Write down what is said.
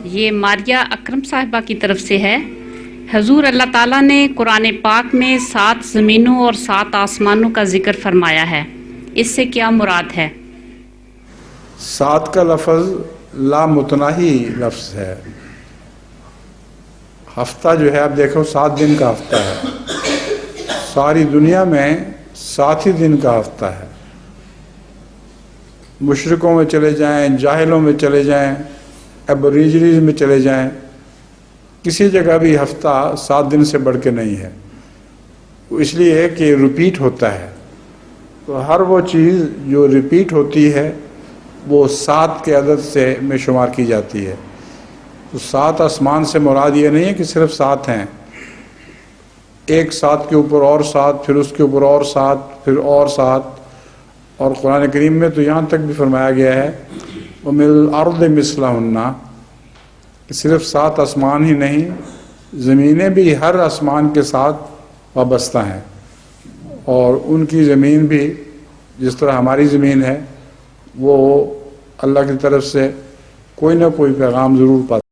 یہ ماریہ اکرم صاحبہ کی طرف سے ہے۔ حضور اللہ تعالیٰ نے قرآن پاک میں 7 زمینوں اور 7 آسمانوں کا ذکر فرمایا ہے، اس سے کیا مراد ہے؟ 7 کا لفظ لامتناہی لفظ ہے۔ ہفتہ جو ہے آپ دیکھو 7 دن کا ہفتہ ہے، ساری دنیا میں 7 ہی دن کا ہفتہ ہے۔ مشرکوں میں چلے جائیں، جاہلوں میں چلے جائیں، ایبوریجنیز میں چلے جائیں، کسی جگہ بھی ہفتہ 7 دن سے بڑھ کے نہیں ہے، اس لیے کہ ریپیٹ ہوتا ہے۔ تو ہر وہ چیز جو ریپیٹ ہوتی ہے وہ 7 کے عدد سے میں شمار کی جاتی ہے۔ تو 7 آسمان سے مراد یہ نہیں ہے کہ صرف 7 ہیں، ایک 7 کے اوپر اور 7، پھر اس کے اوپر اور 7، پھر اور 7۔ اور قرآن کریم میں تو یہاں تک بھی فرمایا گیا ہے وَمِنَ الْأَرْضِ مِثْلَهُنَّ، کہ صرف 7 آسمان ہی نہیں، زمینیں بھی ہر آسمان کے ساتھ وابستہ ہیں، اور ان کی زمین بھی جس طرح ہماری زمین ہے وہ اللہ کی طرف سے کوئی نہ کوئی پیغام ضرور پاتی ہے۔